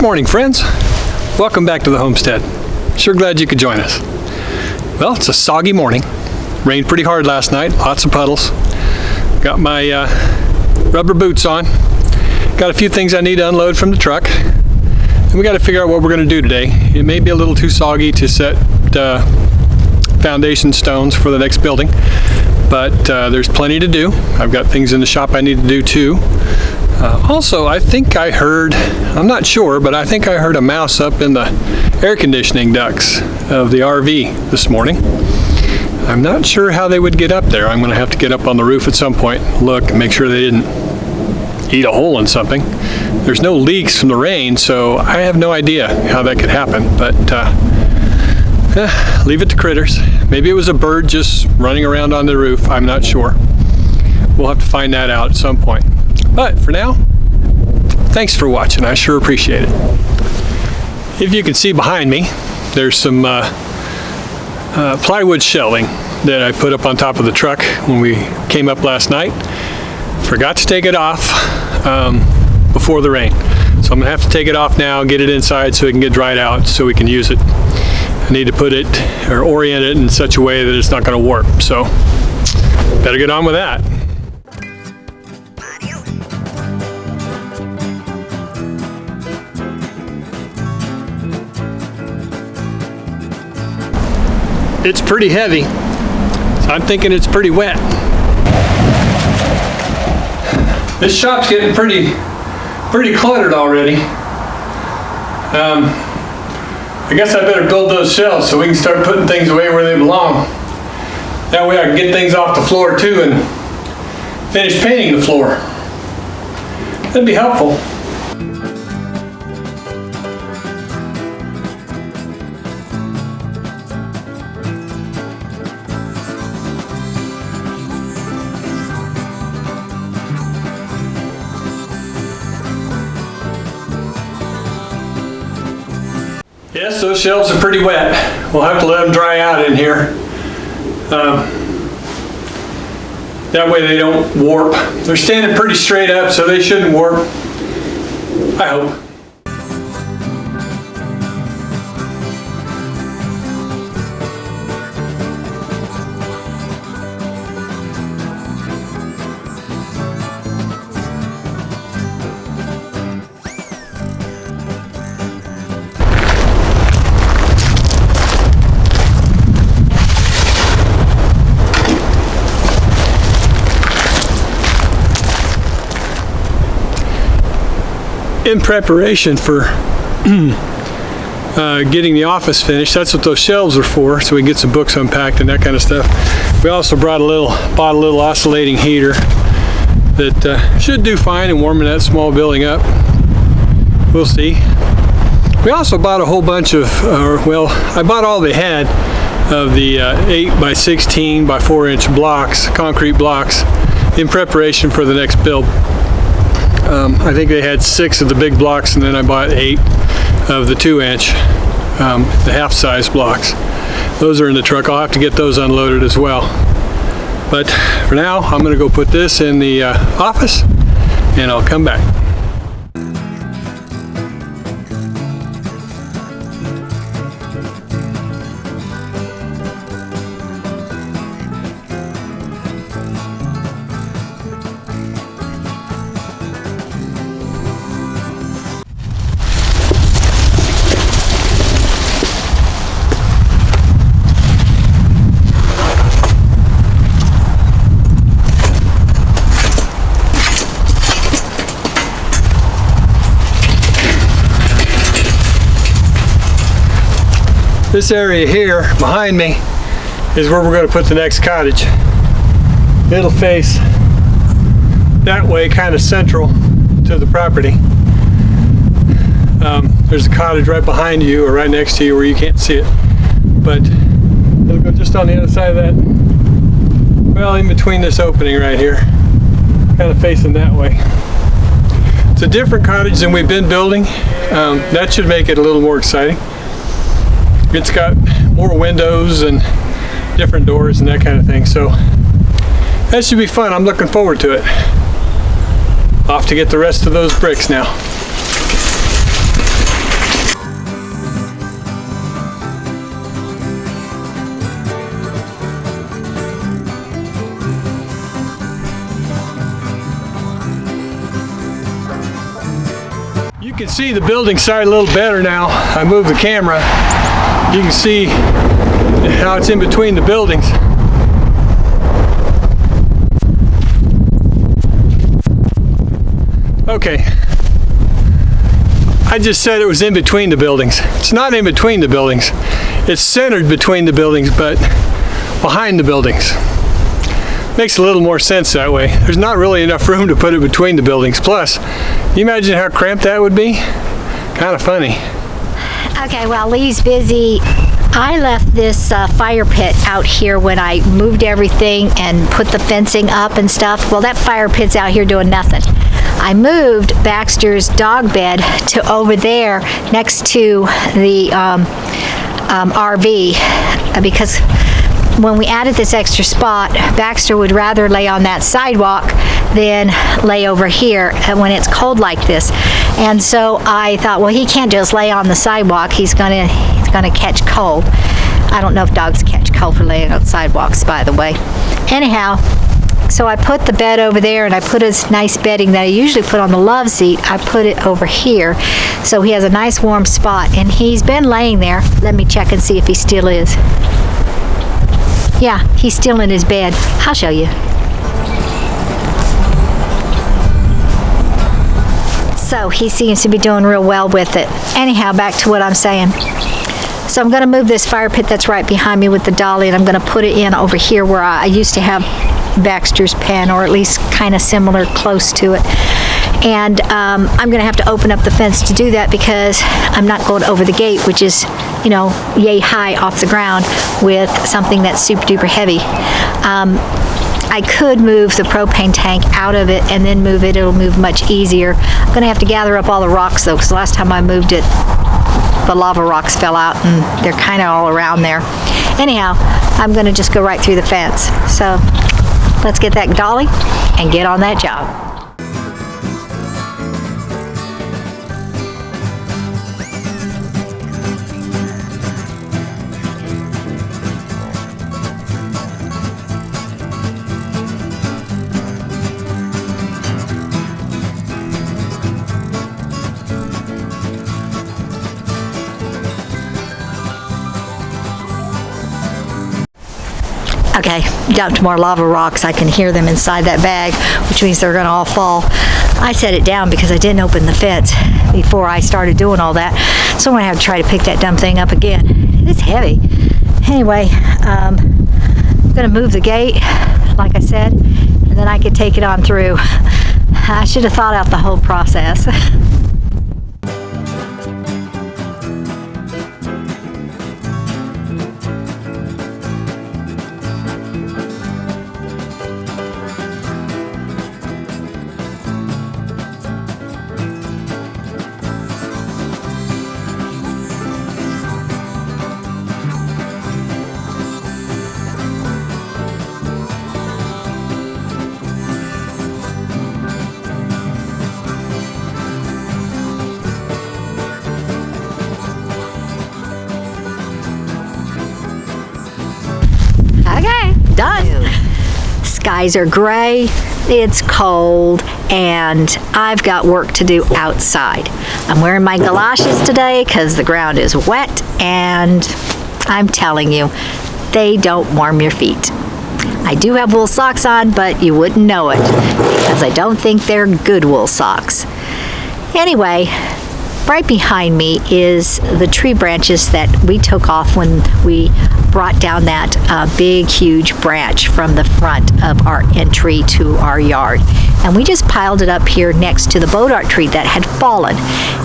Good morning, friends. Welcome back to the homestead. Sure glad you could join us. Well, it's a soggy morning. Rained pretty hard last night, lots of puddles. Got my rubber boots on. Got a few things I need to unload from the truck. And we got to figure out what we're going to do today. It may be a little too soggy to set foundation stones for the next building, but there's plenty to do. I've got things in the shop I need to do too. Also, I think I heard, I'm not sure, but I think I heard a mouse up in the air conditioning ducts of the RV this morning. I'm not sure how they would get up there. I'm going to have to get up on the roof at some point, look, and make sure they didn't eat a hole in something. There's no leaks from the rain, so I have no idea how that could happen, but leave it to critters. Maybe it was a bird just running around on the roof. I'm not sure. We'll have to find that out at some point. But for now, thanks for watching. I sure appreciate it. If you can see behind me, there's some plywood shelving that I put up on top of the truck when we came up last night. Forgot to take it off before the rain. So I'm gonna have to take it off now, get it inside so it can get dried out so we can use it. I need to put it or orient it in such a way that it's not gonna warp. So better get on with that. It's pretty heavy, so I'm thinking it's pretty wet. This shop's getting pretty cluttered already. I guess I better build those shelves so we can start putting things away where they belong. That way I can get things off the floor too and finish painting the floor. That'd be helpful. Yes, those shelves are pretty wet. We'll have to let them dry out in here. That way they don't warp. They're standing pretty straight up, so they shouldn't warp. I hope. In preparation for getting the office finished, that's what those shelves are for, so we can get some books unpacked and that kind of stuff. We also bought a little oscillating heater that should do fine in warming that small building up. We'll see. We also bought a whole bunch of, well, I bought all they had of the 8 by 16 by 4 inch blocks, concrete blocks, in preparation for the next build. I think they had 6 of the big blocks, and then I bought 8 of the 2 inch, the half size blocks. Those are in the truck. I'll have to get those unloaded as well. But for now, I'm going to go put this in the office, and I'll come back. This area here behind me is where we're going to put the next cottage. It'll face that way, kind of central to the property. There's a cottage right behind you or right next to you where you can't see it, but it'll go just on the other side of that, well, in between this opening right here, kind of facing that way. It's a different cottage than we've been building. That should make it a little more exciting. It's got more windows and different doors and that kind of thing, so that should be fun. I'm looking forward to it. Off to get the rest of those bricks now. can see the building side a little better now. I moved the camera. You can see how it's in between the buildings. Okay. I just said it was in between the buildings. It's not in between the buildings. It's centered between the buildings, but behind the buildings. Makes a little more sense that way. There's not really enough room to put it between the buildings. Plus, can you imagine how cramped that would be? Kind of funny. Okay, while Lee's busy, I left this fire pit out here when I moved everything and put the fencing up and stuff. Well, that fire pit's out here doing nothing. I moved Baxter's dog bed to over there next to the RV because when we added this extra spot, Baxter would rather lay on that sidewalk than lay over here when it's cold like this. And so I thought, well, he can't just lay on the sidewalk. He's gonna catch cold. I don't know if dogs catch cold for laying on sidewalks, by the way. Anyhow, so I put the bed over there, and I put his nice bedding that I usually put on the love seat. I put it over here, so he has a nice warm spot. And he's been laying there. Let me check and see if he still is. Yeah, he's still in his bed. I'll show you. So he seems to be doing real well with it. Anyhow, back to what I'm saying. So I'm going to move this fire pit that's right behind me with the dolly, and I'm going to put it in over here where I used to have Baxter's pen, or at least kind of similar, close to it. And I'm going to have to open up the fence to do that because I'm not going over the gate, which is, you know, yay high off the ground with something that's super duper heavy. I could move the propane tank out of it and then move it. It'll move much easier. I'm going to have to gather up all the rocks though, because the last time I moved it, the lava rocks fell out and they're kind of all around there. Anyhow, I'm going to just go right through the fence. So let's get that dolly and get on that job. Okay, dumped more lava rocks. I can hear them inside that bag, which means they're gonna all fall. I set it down because I didn't open the fence before I started doing all that. So I'm gonna have to try to pick that dumb thing up again. It's heavy. Anyway, I'm gonna move the gate, like I said, and then I could take it on through. I should have thought out the whole process. Done. Skies are gray, it's cold, and I've got work to do outside. I'm wearing my galoshes today because the ground is wet, and I'm telling you, they don't warm your feet. I do have wool socks on, but you wouldn't know it because I don't think they're good wool socks. Anyway, right behind me is the tree branches that we took off when we brought down that big, huge branch from the front of our entry to our yard. And we just piled it up here next to the bodart tree that had fallen.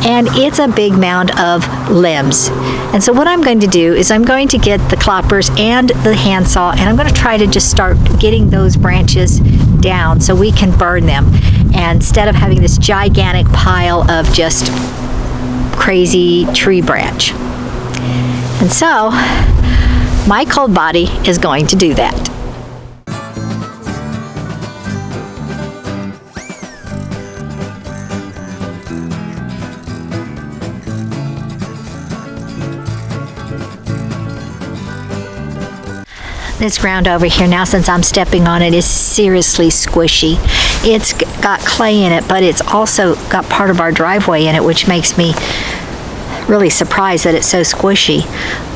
And it's a big mound of limbs. And so what I'm going to do is I'm going to get the cloppers and the handsaw, and I'm going to try to just start getting those branches down so we can burn them. And instead of having this gigantic pile of just crazy tree branch. And so my cold body is going to do that. This ground over here now, since I'm stepping on it, is seriously squishy. It's got clay in it, but it's also got part of our driveway in it, which makes me really surprised that it's so squishy.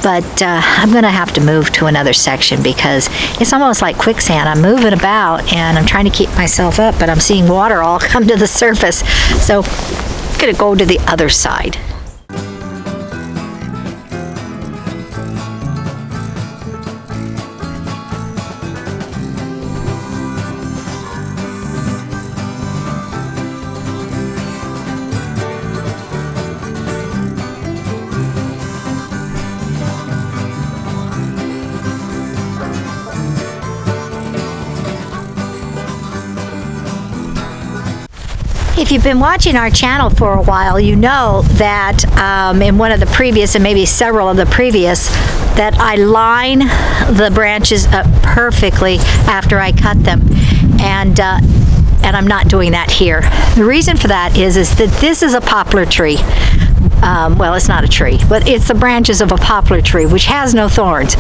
But I'm gonna have to move to another section because it's almost like quicksand. I'm moving about and I'm trying to keep myself up, but I'm seeing water all come to the surface. So I'm gonna go to the other side. If you've been watching our channel for a while, you know that in one of the previous, and maybe several of the previous, that I line the branches up perfectly after I cut them. And I'm not doing that here. The reason for that is that this is a poplar tree. Well, it's not a tree, but it's the branches of a poplar tree, which has no thorns.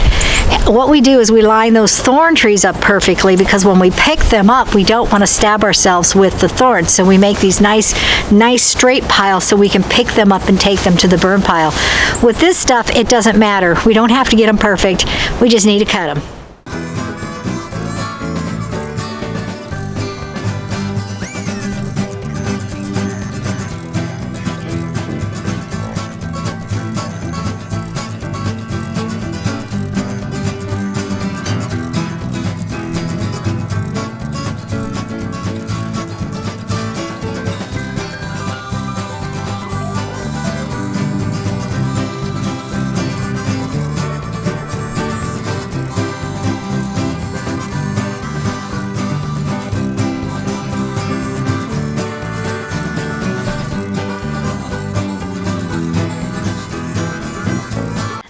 What we do is we line those thorn trees up perfectly because when we pick them up, we don't want to stab ourselves with the thorns. So we make these nice straight piles so we can pick them up and take them to the burn pile. With this stuff, it doesn't matter. We don't have to get them perfect. We just need to cut them.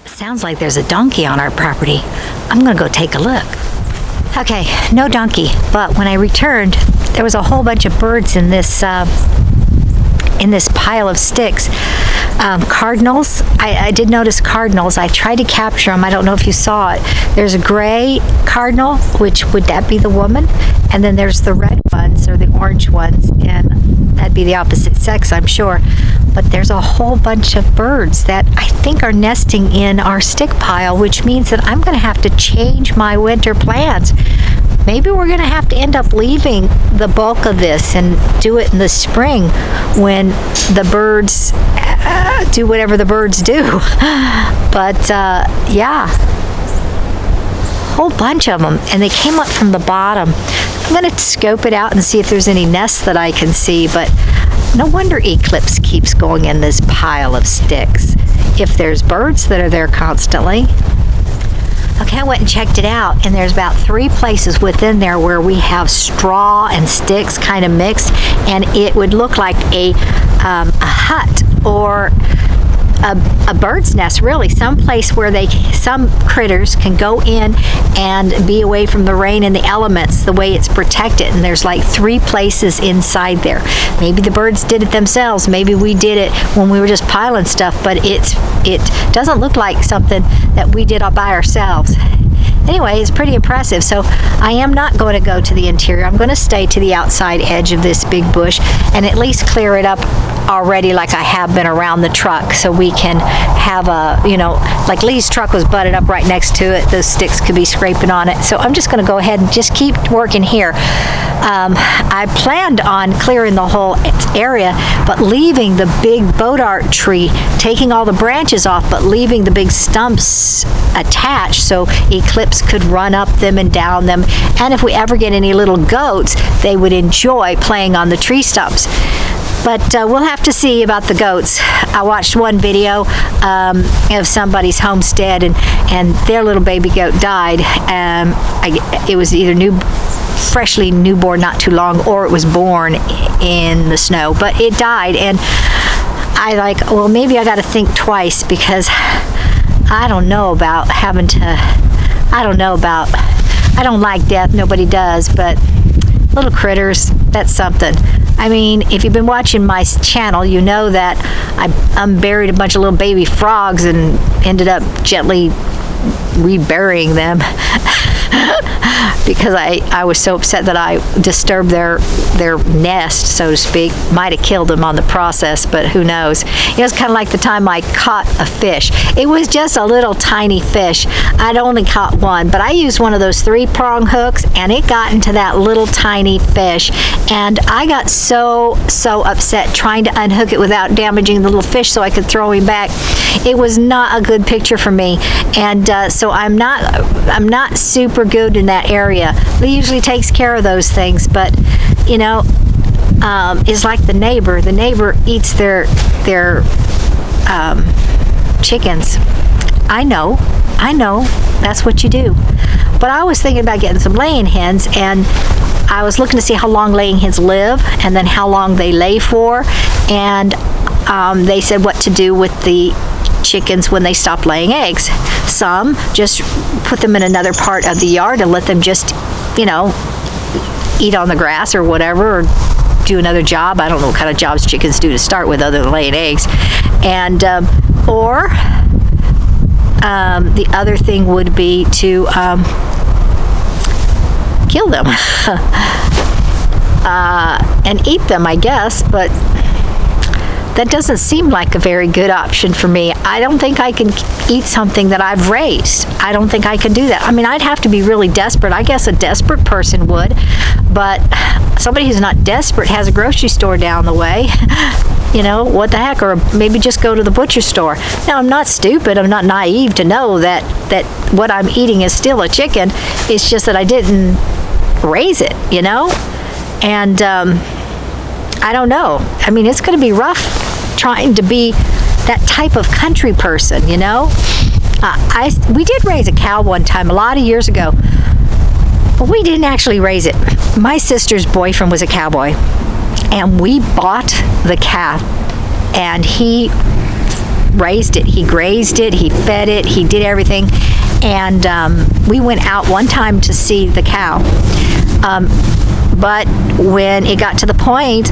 Sounds like there's a donkey on our property. I'm gonna go take a look. Okay, no donkey, but when I returned, there was a whole bunch of birds in this pile of sticks. Cardinals, I did notice cardinals. I tried to capture them. I don't know if you saw it. There's a gray cardinal, which would that be the woman? And then there's the red ones or the orange ones, and that'd be the opposite sex, I'm sure. But there's a whole bunch of birds that I think are nesting in our stick pile, which means that I'm gonna have to change my winter plans. Maybe we're gonna have to end up leaving the bulk of this and do it in the spring when the birds do whatever the birds do. But yeah, whole bunch of them, and they came up from the bottom. I'm gonna scope it out and see if there's any nests that I can see, but no wonder Eclipse keeps going in this pile of sticks if there's birds that are there constantly. Okay, I went and checked it out, and there's about 3 places within there where we have straw and sticks kind of mixed, and it would look like a hut or a bird's nest, really, some place where some critters can go in and be away from the rain and the elements, the way it's protected. And there's like 3 places inside there. Maybe the birds did it themselves. Maybe we did it when we were just piling stuff, but it doesn't look like something that we did all by ourselves. Anyway, it's pretty impressive. So I am not going to go to the interior. I'm going to stay to the outside edge of this big bush and at least clear it up already like I have been around the truck, so we can have a, like Lee's truck was butted up right next to it. Those sticks could be scraping on it. So I'm just going to go ahead and just keep working here. I planned on clearing the whole area, but leaving the big boat tree, taking all the branches off, but leaving the big stumps attached so Eclipse could run up them and down them. And if we ever get any little goats, they would enjoy playing on the tree stumps. But we'll have to see about the goats. I watched one video of somebody's homestead, and their little baby goat died. It was either freshly newborn, not too long, or it was born in the snow. But it died, and well, maybe I got to think twice, because I don't know about I don't like death. Nobody does, but little critters, that's something. I mean, if you've been watching my channel, you know that I unburied a bunch of little baby frogs and ended up gently reburying them because I was so upset that I disturbed their nest, so to speak. Might have killed them on the process, but who knows. It was kind of like the time I caught a fish. It was just a little tiny fish. I'd only caught one, but I used one of those 3-prong hooks, and it got into that little tiny fish, and I got so upset trying to unhook it without damaging the little fish so I could throw him back. It was not a good picture for me, and so I'm not super good in that area. Lee usually takes care of those things, but you know, it's like the neighbor. The neighbor eats their chickens. I know, that's what you do. But I was thinking about getting some laying hens, and I was looking to see how long laying hens live and then how long they lay for, and they said what to do with the chickens when they stop laying eggs. Some just put them in another part of the yard and let them just, you know, eat on the grass or whatever, or do another job. I don't know what kind of jobs chickens do to start with other than laying eggs. And or the other thing would be to kill them and eat them, I guess, but that doesn't seem like a very good option for me. I don't think I can eat something that I've raised. I don't think I can do that. I mean, I'd have to be really desperate. I guess a desperate person would, but somebody who's not desperate has a grocery store down the way. You know, what the heck, or maybe just go to the butcher store. Now, I'm not stupid. I'm not naive to know that what I'm eating is still a chicken. It's just that I didn't raise it, you know? And I don't know. I mean, it's going to be rough trying to be that type of country person, you know? We did raise a cow one time, a lot of years ago, but we didn't actually raise it. My sister's boyfriend was a cowboy, and we bought the calf, and he raised it, he grazed it, he fed it, he did everything, and we went out one time to see the cow. But when it got to the point,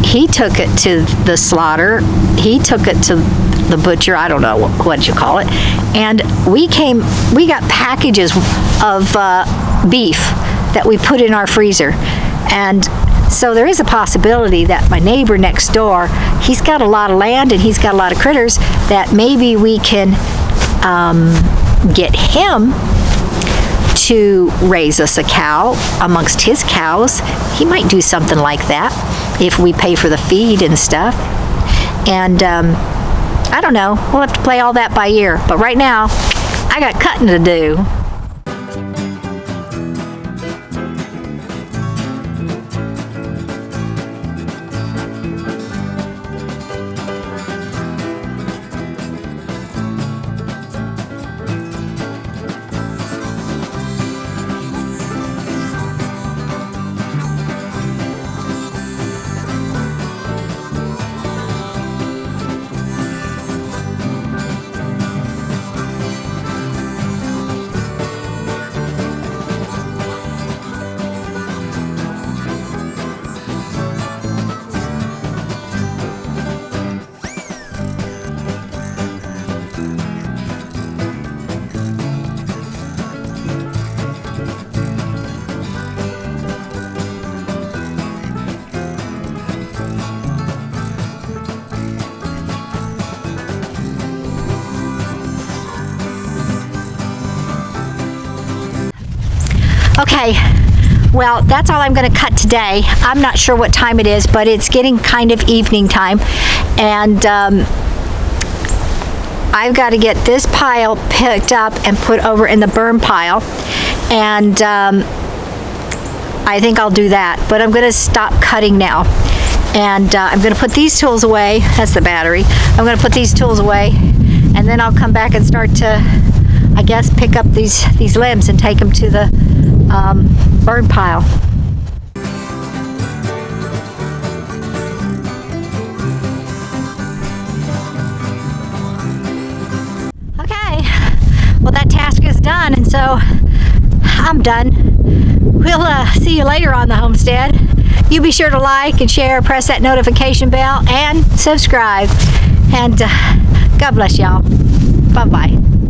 he took it to the slaughter, he took it to the butcher, I don't know, what you call it, and we got packages of beef that we put in our freezer. And so there is a possibility that my neighbor next door, he's got a lot of land and he's got a lot of critters, that maybe we can get him to raise us a cow amongst his cows. He might do something like that if we pay for the feed and stuff. And I don't know, we'll have to play all that by ear. But right now, I got cutting to do. Okay, well, that's all I'm going to cut today. I'm not sure what time it is, but it's getting kind of evening time, and I've got to get this pile picked up and put over in the burn pile, and I think I'll do that, but I'm going to stop cutting now, and I'm going to put these tools away. That's the battery. I'm going to put these tools away, and then I'll come back and start to, I guess, pick up these limbs and take them to the burn pile. Okay, well, that task is done, and so I'm done. We'll see you later on the homestead. You be sure to like and share, press that notification bell, and subscribe. And God bless y'all. Bye-bye.